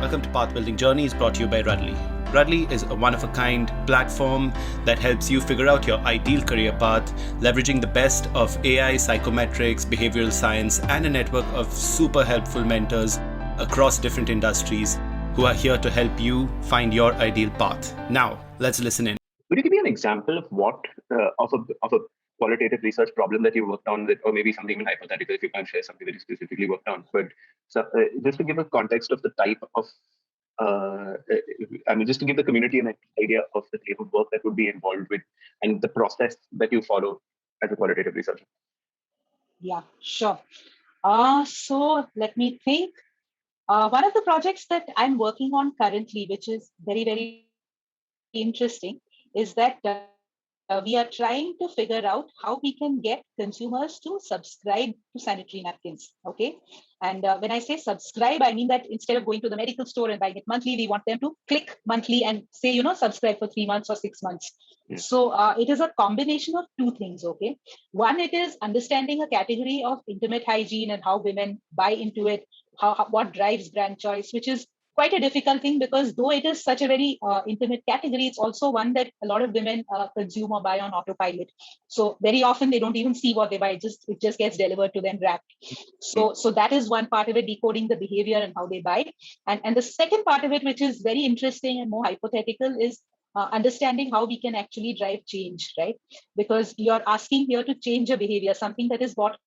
Welcome to Path Building Journeys, brought to you by Rudley. Rudley is a one-of-a-kind platform that helps you figure out your ideal career path, leveraging the best of AI, psychometrics, behavioral science, and a network of super helpful mentors across different industries who are here to help you find your ideal path. Now, let's listen in. Could you give me an example of what of a qualitative research problem that you worked on, or maybe something even hypothetical if you can't share something that you specifically worked on? But just to give a context of the type of, just to give the community an idea of the type of work that would be involved with and the process that you follow as a qualitative researcher. Yeah, sure. So let me think. One of the projects that I'm working on currently, which is very, very interesting, is that we are trying to figure out how we can get consumers to subscribe to sanitary napkins. Okay. And when I say subscribe, I mean that instead of going to the medical store and buying it monthly, we want them to click monthly and say, subscribe for 3 months or 6 months. Yeah. So it is a combination of two things. Okay. One, it is understanding a category of intimate hygiene and how women buy into it, what drives brand choice, which is quite a difficult thing because though it is such a very intimate category, it's also one that a lot of women consume or buy on autopilot. So very often they don't even see what they buy; it just gets delivered to them wrapped. So that is one part of it, decoding the behavior and how they buy. And the second part of it, which is very interesting and more hypothetical, is understanding how we can actually drive change, right? Because you're asking here to change a behavior, something that is bought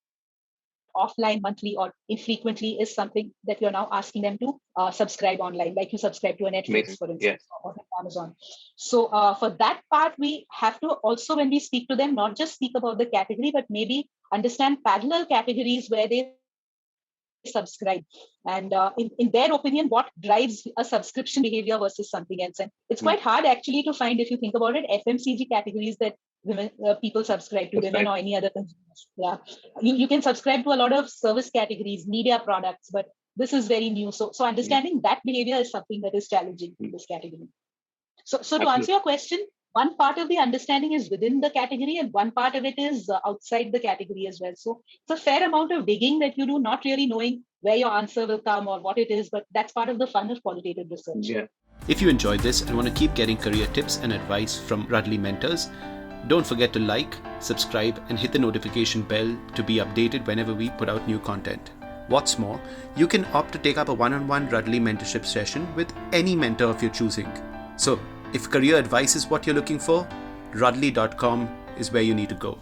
offline monthly or infrequently is something that you're now asking them to subscribe online, like you subscribe to a Netflix, for instance, yes, or Amazon. So for that part, we have to also, when we speak to them, not just speak about the category, but maybe understand parallel categories where they subscribe. And in their opinion, what drives a subscription behavior versus something else. And it's quite hard actually to find, if you think about it, FMCG categories that women people subscribe to, women or any other consumers. Yeah, you can subscribe to a lot of service categories, media products, but this is very new. So understanding that behavior is something that is challenging in this category. So to answer your question, one part of the understanding is within the category and one part of it is outside the category as well. So it's a fair amount of digging that you do, not really knowing where your answer will come or what it is, but that's part of the fun of qualitative research. Yeah. If you enjoyed this and want to keep getting career tips and advice from Rudley mentors, don't forget to like, subscribe, and hit the notification bell to be updated whenever we put out new content. What's more, you can opt to take up a one-on-one Rudley mentorship session with any mentor of your choosing. So, if career advice is what you're looking for, Rudley.com is where you need to go.